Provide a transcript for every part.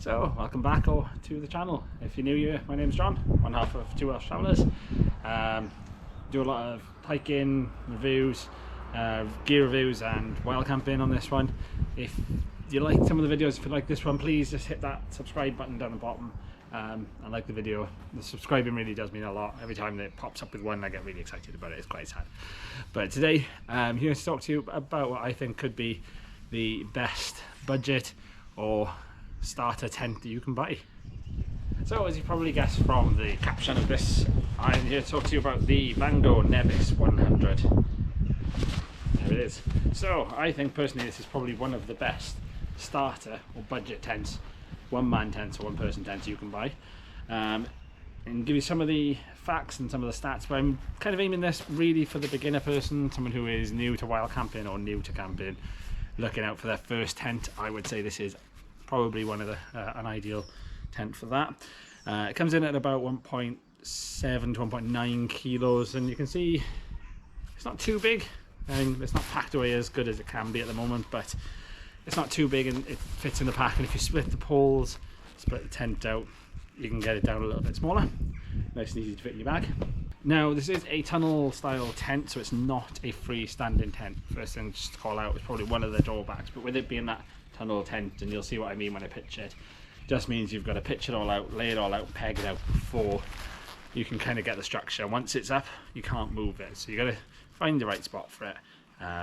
So, welcome back to the channel. If you're new here, my name's John, one half of Two Welsh Travellers. Do a lot of hiking reviews, gear reviews and wild camping on this one. If you like some of the videos, if you like this one, please just hit that subscribe button down the bottom and like the video. The subscribing really does mean a lot. Every time that it pops up with one, I get really excited about it. It's quite sad. But today, I'm here to talk to you about what I think could be the best budget or starter tent that you can buy. So, as you probably guessed from the caption of this, I'm here to talk to you about the Vango Nevis 100. There it is. So, I think personally this is probably one of the best starter or budget tents, one-man tents or one-person tents you can buy. And give you some of the facts and some of the stats, but I'm kind of aiming this really for the beginner person, someone who is new to wild camping or new to camping, looking out for their first tent. I would say this is probably one of the an ideal tent for that. It comes in at about 1.7 to 1.9 kilos, and you can see it's not too big. I mean, it's not packed away as good as it can be at the moment, but it's not too big and it fits in the pack. And if you split the poles, split the tent out, you can get it down a little bit smaller. Nice and easy to fit in your bag. Now, this is a tunnel style tent, so it's not a freestanding tent. First thing just to call out is probably one of the drawbacks, but with it being that tunnel tent, and you'll see what I mean when I pitch it, just means you've got to pitch it all out, lay it all out, peg it out before you can kind of get the structure. Once it's up, you can't move it, so you got to find the right spot for it,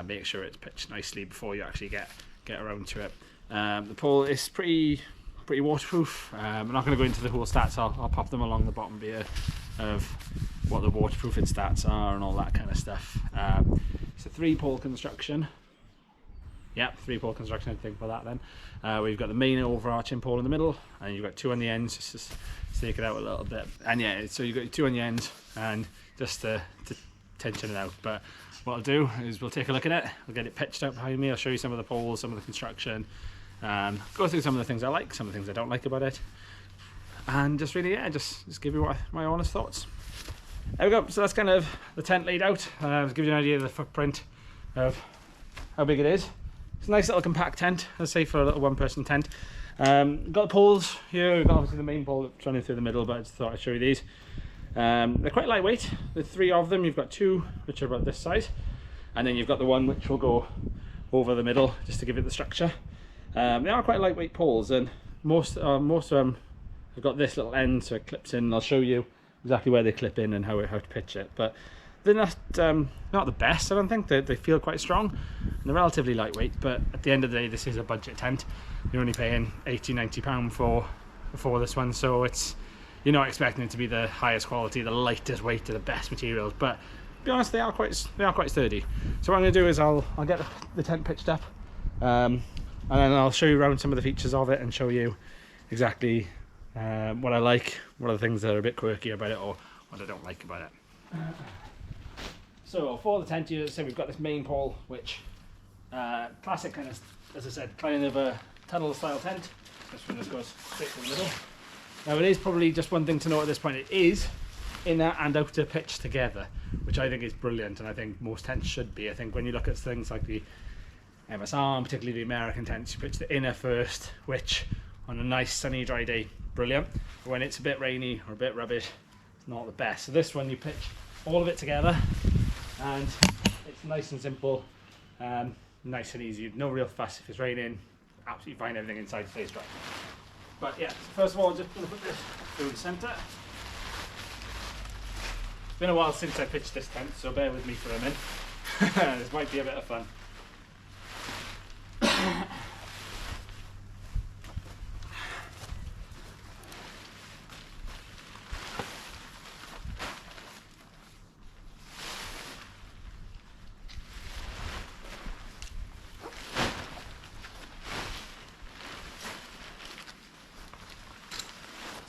make sure it's pitched nicely before you actually get around to it. The pole is pretty waterproof. I'm not going to go into the whole stats. I'll pop them along the bottom here of what the waterproofing stats are and all that kind of stuff. It's a 3-pole construction. Yep, 3-pole construction, I'd think about that then. We've got the main overarching pole in the middle, and you've got 2 on the ends, just to stake it out a little bit. And yeah, so you've got 2 on the ends, and just to tension it out. But what I'll do is we'll take a look at it, we'll get it pitched out behind me, I'll show you some of the poles, some of the construction, go through some of the things I like, some of the things I don't like about it, and just really, yeah, just give you my honest thoughts. There we go, so that's kind of the tent laid out. To give you an idea of the footprint of how big it is. It's a nice little compact tent, let's say, for a little one-person tent. Got the poles here. We've got obviously the main pole that's running through the middle, but I just thought I'd show you these. They're quite lightweight. There's 3 of them. You've got 2 which are about this size, and then you've got the one which will go over the middle just to give it the structure. They are quite lightweight poles, and most of them have got this little end so it clips in. I'll show you exactly where they clip in and how to pitch it, but they're not the best. I don't think they feel quite strong, and they're relatively lightweight, but at the end of the day, this is a budget tent. You're only paying £80–90 for this one, so you're not expecting it to be the highest quality, the lightest weight, the best materials, but to be honest, they are quite sturdy. So what I'm going to do is I'll get the tent pitched up, and then I'll show you around some of the features of it and show you exactly what I like, what are the things that are a bit quirky about it, or what I don't like about it. So for the tent here, so we've got this main pole, which classic kind of, as I said, kind of a tunnel style tent. This one just goes straight to the middle. Now it is probably just one thing to note at this point, it is inner and outer pitch together, which I think is brilliant, and I think most tents should be. I think when you look at things like the MSR, and particularly the American tents, you pitch the inner first, which on a nice sunny dry day, brilliant. But when it's a bit rainy or a bit rubbish, it's not the best. So this one you pitch all of it together, and it's nice and simple, nice and easy, no real fuss. If it's raining, absolutely fine, everything inside stays dry. But yeah, so first of all, I'm just going to put this through the centre. It's been a while since I pitched this tent, so bear with me for a minute. This might be a bit of fun.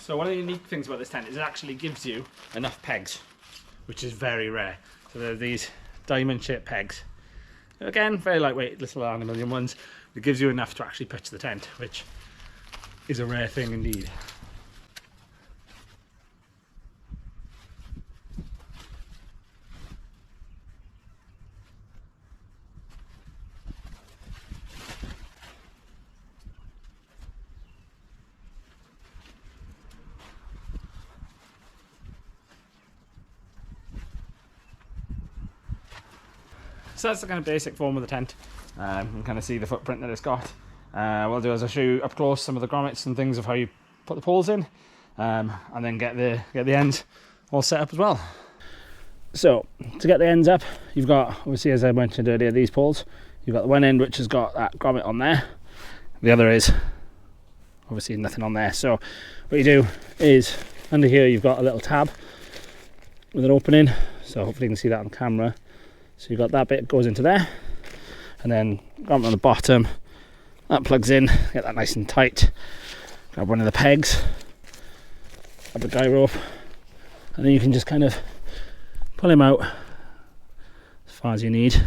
So one of the unique things about this tent is it actually gives you enough pegs, which is very rare. So there are these diamond shaped pegs. Again, very lightweight, little aluminium ones. It gives you enough to actually pitch the tent, which is a rare thing indeed. So that's the kind of basic form of the tent. You can kind of see the footprint that it's got. What I'll do is I'll show you up close some of the grommets and things of how you put the poles in, and then get the ends all set up as well. So to get the ends up, you've got, obviously as I mentioned earlier, these poles. You've got the one end which has got that grommet on there. The other is obviously nothing on there. So what you do is under here you've got a little tab with an opening. So hopefully you can see that on camera. So you've got that bit goes into there, and then grommet on the bottom. That plugs in, get that nice and tight. Grab one of the pegs, grab the guy rope, and then you can just kind of pull him out as far as you need.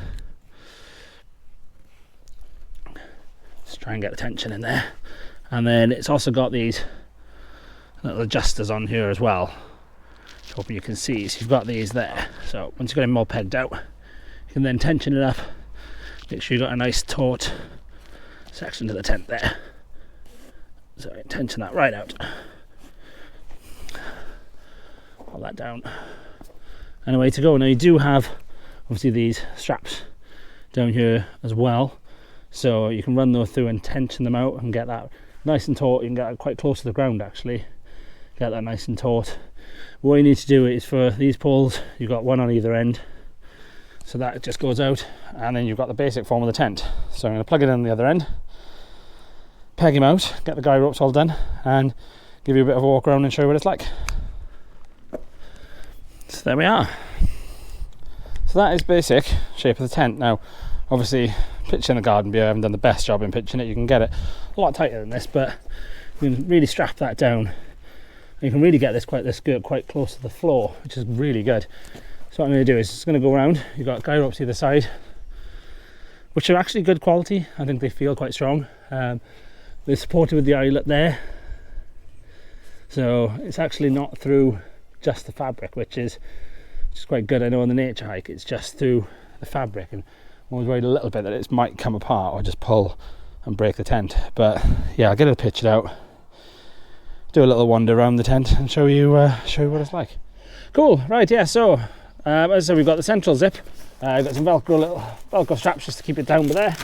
Just try and get the tension in there. And then it's also got these little adjusters on here as well, which hopefully you can see. So you've got these there. So once you've got him all pegged out, you can then tension it up. Make sure you've got a nice taut section to the tent there. So tension that right out. Pull that down. And away to go. Now you do have obviously these straps down here as well, so you can run those through and tension them out and get that nice and taut. You can get it quite close to the ground actually, get that nice and taut. What you need to do is for these poles, you've got one on either end, so that just goes out, and then you've got the basic form of the tent. So I'm going to plug it in the other end, peg him out, get the guy ropes all done, and give you a bit of a walk around and show you what it's like. So there we are. So that is basic shape of the tent. Now obviously pitching the garden beer, I haven't done the best job in pitching it. You can get it a lot tighter than this, but you can really strap that down. You can really get this skirt quite close to the floor, which is really good. So what I'm going to do is just going to go around. You've got guy ropes either side, which are actually good quality. I think they feel quite strong. They're supported with the eyelet there, so it's actually not through just the fabric, which is quite good. I know on the nature hike it's just through the fabric, and I was worried a little bit that it might come apart or just pull and break the tent. But yeah, I'll get it pitched out, do a little wander around the tent and show you what it's like. Cool, right, yeah, so as I said, we've got the central zip. I've got some little velcro straps just to keep it down with there.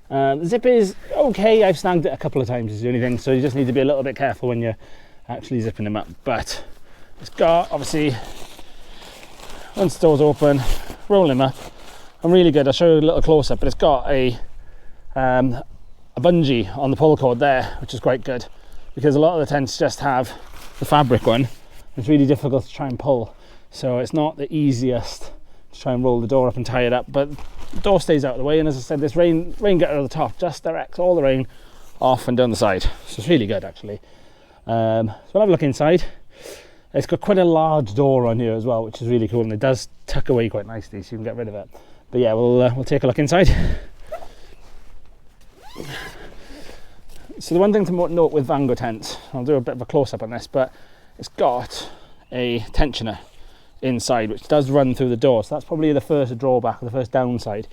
The zip is okay. I've snagged it a couple of times is the only thing, so you just need to be a little bit careful when you're actually zipping them up. But it's got, obviously, once the door's open, roll him up. I'm really good. I'll show you a little close up, but it's got a bungee on the pull cord there, which is quite good, because a lot of the tents just have the fabric one. It's really difficult to try and pull, so it's not the easiest to try and roll the door up and tie it up, but the door stays out of the way. And as I said, this rain gutter at the top just directs all the rain off and down the side, so it's really good actually. So we'll have a look inside. It's got quite a large door on here as well, which is really cool, and it does tuck away quite nicely, so you can get rid of it. But yeah, we'll take a look inside. So the one thing to note with Vango tents, I'll do a bit of a close-up on this, but it's got a tensioner inside which does run through the door. So that's probably the first drawback, or the first downside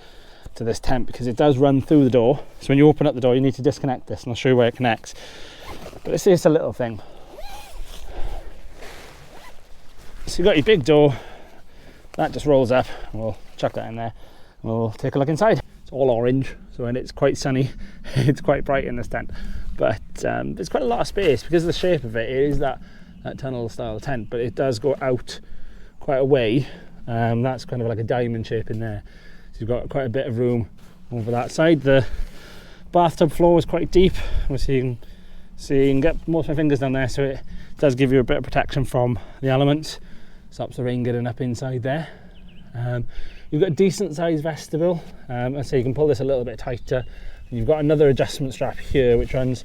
to this tent, because it does run through the door. So when you open up the door, you need to disconnect this, and I'll show you where it connects. But it's just a little thing. So you've got your big door, that just rolls up, and we'll chuck that in there, and we'll take a look inside. It's all orange, so when it's quite sunny, it's quite bright in this tent. But there's quite a lot of space, because of the shape of it. It is that tunnel style tent, but it does go out quite a way. That's kind of like a diamond shape in there. So you've got quite a bit of room over that side. The bathtub floor is quite deep, obviously you can get most of my fingers down there, so it does give you a bit of protection from the elements. Stops the rain getting up inside there. You've got a decent sized vestibule, so you can pull this a little bit tighter. And you've got another adjustment strap here which runs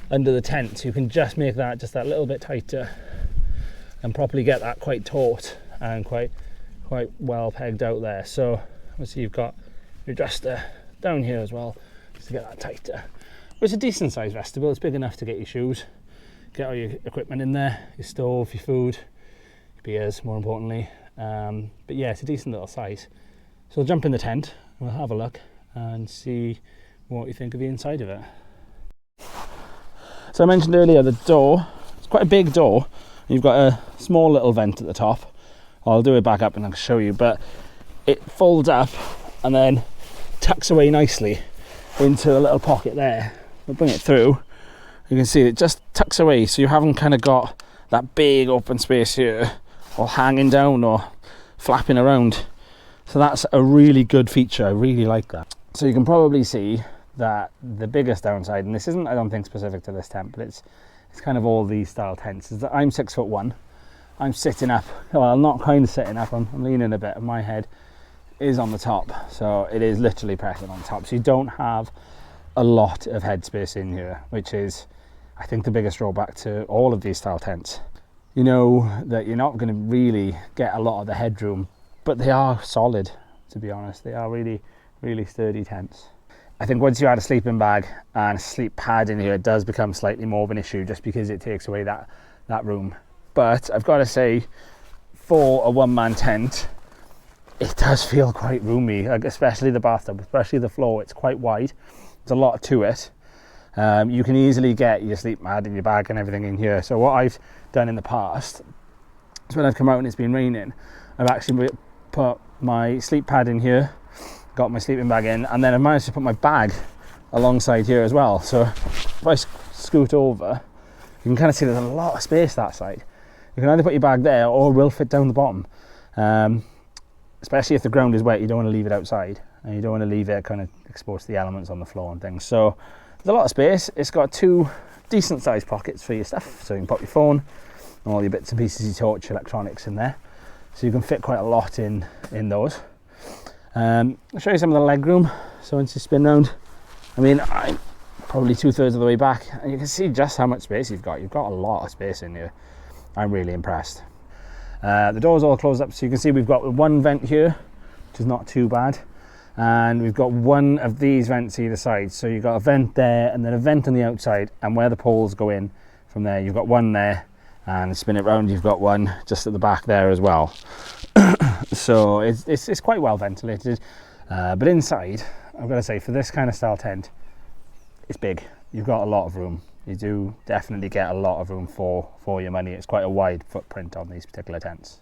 under the tent, so you can just make that just that little bit tighter and properly get that quite taut and quite well pegged out there. So obviously you've got your adjuster down here as well, just to get that tighter. But it's a decent sized vestibule. It's big enough to get your shoes, get all your equipment in there, your stove, your food, your beers more importantly. But yeah, it's a decent little size. So we'll jump in the tent, we'll have a look and see what you think of the inside of it. So I mentioned earlier the door, it's quite a big door. You've got a small little vent at the top. I'll do it back up and I'll show you, but it folds up and then tucks away nicely into a little pocket there. We'll bring it through. You can see it just tucks away, so you haven't kind of got that big open space here all hanging down or flapping around. So that's a really good feature. I really like that. So you can probably see that the biggest downside, and this isn't, I don't think, specific to this tent, but it's kind of all these style tents, is that I'm 6'1". I'm sitting up, well, I'm not kind of sitting up, I'm leaning a bit, and my head is on the top, so it is literally pressing on top. So you don't have a lot of headspace in here, which is, I think, the biggest drawback to all of these style tents. You know that you're not going to really get a lot of the headroom, but they are solid, to be honest. They are really, really sturdy tents. I think once you add a sleeping bag and a sleep pad in here, it does become slightly more of an issue, just because it takes away that room. But I've got to say, for a one-man tent, it does feel quite roomy, especially the bathtub, especially the floor. It's quite wide. There's a lot to it. You can easily get your sleep pad and your bag and everything in here. So what I've done in the past is, when I've come out and it's been raining, I've actually put my sleep pad in here, got my sleeping bag in, and then I've managed to put my bag alongside here as well. So if I scoot over, you can kind of see there's a lot of space that side. You can either put your bag there, or it will fit down the bottom. Especially if the ground is wet, you don't want to leave it outside, and you don't want to leave it kind of exposed to the elements on the floor and things. So there's a lot of space. It's got 2 decent sized pockets for your stuff, so you can put your phone and all your bits and pieces, your torch, electronics in there. So you can fit quite a lot in those. I'll show you some of the leg room. So once you spin round, I mean, I'm probably 2/3 of the way back, and you can see just how much space you've got. You've got a lot of space in here. I'm really impressed. The door's all closed up, so you can see we've got one vent here, which is not too bad, and we've got one of these vents either side. So you've got a vent there, and then a vent on the outside, and where the poles go in from there, you've got one there, and spin it round, you've got one just at the back there as well. So it's quite well ventilated, but inside, I've got to say, for this kind of style tent, it's big. You've got a lot of room. You do definitely get a lot of room for your money. It's quite a wide footprint on these particular tents.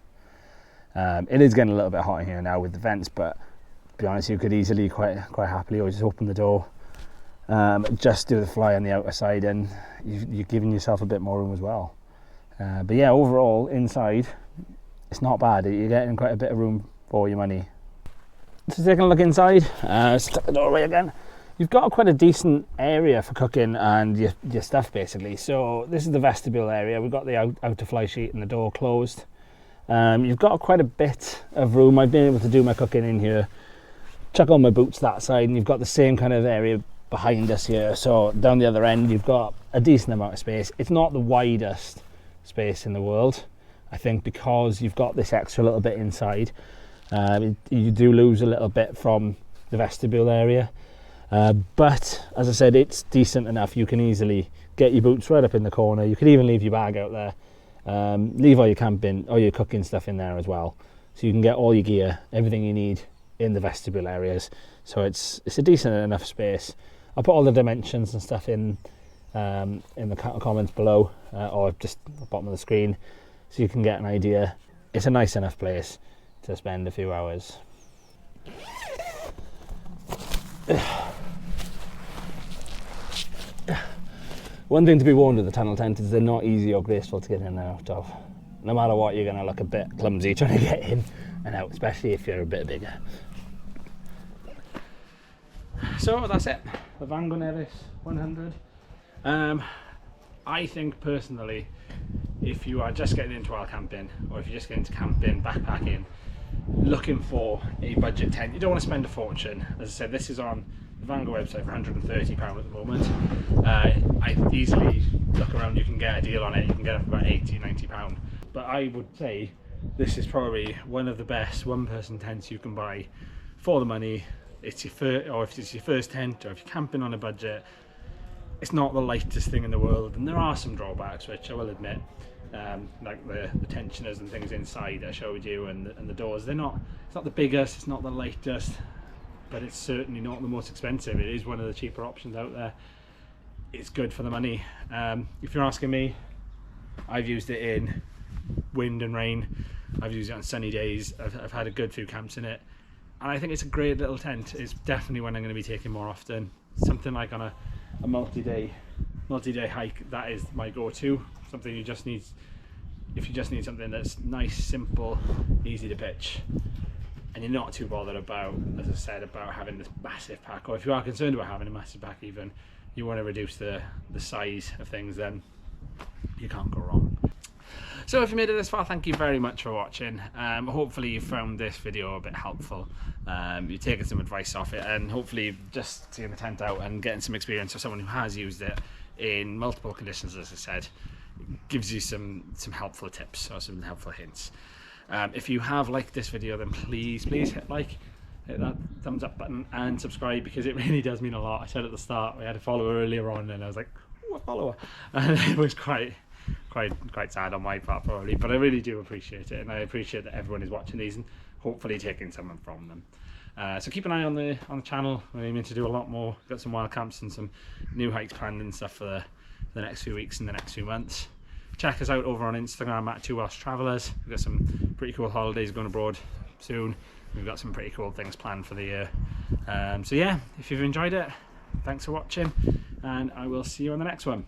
It is getting a little bit hot in here now with the vents, but to be honest, you could easily quite happily, or just open the door, just do the fly on the outer side, and you're giving yourself a bit more room as well. But yeah, overall inside, it's not bad. You're getting quite a bit of room for your money. So taking a look inside, let's tuck the door away again. You've got quite a decent area for cooking and your stuff, basically. So this is the vestibule area. We've got the outer fly sheet and the door closed. You've got quite a bit of room. I've been able to do my cooking in here, chuck all my boots that side, and you've got the same kind of area behind us here. So down the other end, you've got a decent amount of space. It's not the widest space in the world, I think, because you've got this extra little bit inside. You do lose a little bit from the vestibule area. But as I said, it's decent enough. You can easily get your boots right up in the corner. You can even leave your bag out there. Leave all your camping or your cooking stuff in there as well. So you can get all your gear, everything you need in the vestibule areas. So it's a decent enough space. I'll put all the dimensions and stuff in the comments below, or just at the bottom of the screen, so you can get an idea. It's a nice enough place to spend a few hours. One thing to be warned with the tunnel tent is they're not easy or graceful to get in and out of. No matter what, you're going to look a bit clumsy trying to get in and out, especially if you're a bit bigger. So that's it, the Vango Nevis 100. I think personally, if you are just getting into wild camping, or if you're just getting into camping, backpacking, looking for a budget tent, you don't want to spend a fortune. As I said, this is on the Vango website for £130 at the moment. I easily look around, you can get a deal on it, you can get it for about £80–90. But I would say this is probably one of the best one-person tents you can buy for the money. It's your first, or if it's your first tent, or if you're camping on a budget, it's not the lightest thing in the world, and there are some drawbacks, which I will admit, like the tensioners and things inside I showed you, and the doors. It's not the biggest, it's not the lightest, but it's certainly not the most expensive. It is one of the cheaper options out there. It's good for the money. If you're asking me, I've used it in wind and rain. I've used it on sunny days. I've had a good few camps in it. I think it's a great little tent. It's definitely one I'm going to be taking more often. Something like on a multi-day hike, that is my go-to. Something you just need, if you just need something that's nice, simple, easy to pitch, and you're not too bothered about, as I said, about having this massive pack, or if you are concerned about having a massive pack even, you want to reduce the size of things, then you can't go wrong. So if you made it this far, thank you very much for watching. Hopefully you found this video a bit helpful. You've taken some advice off it, and hopefully just seeing the tent out and getting some experience of someone who has used it in multiple conditions, as I said, gives you some helpful tips or some helpful hints. If you have liked this video, then please hit like, hit that thumbs up button and subscribe, because it really does mean a lot. I said at the start we had a follower earlier on and I was like, oh, a follower, and it was quite sad on my part probably, but I really do appreciate it, and I appreciate that everyone is watching these and hopefully taking something from them. So keep an eye on the channel. We're aiming to do a lot more. We've got some wild camps and some new hikes planned and stuff for the next few weeks and the next few months. Check us out over on Instagram at 2 Welsh Travellers. We've got some pretty cool holidays going abroad soon. We've got some pretty cool things planned for the year. So yeah, if you've enjoyed it, thanks for watching, and I will see you on the next one.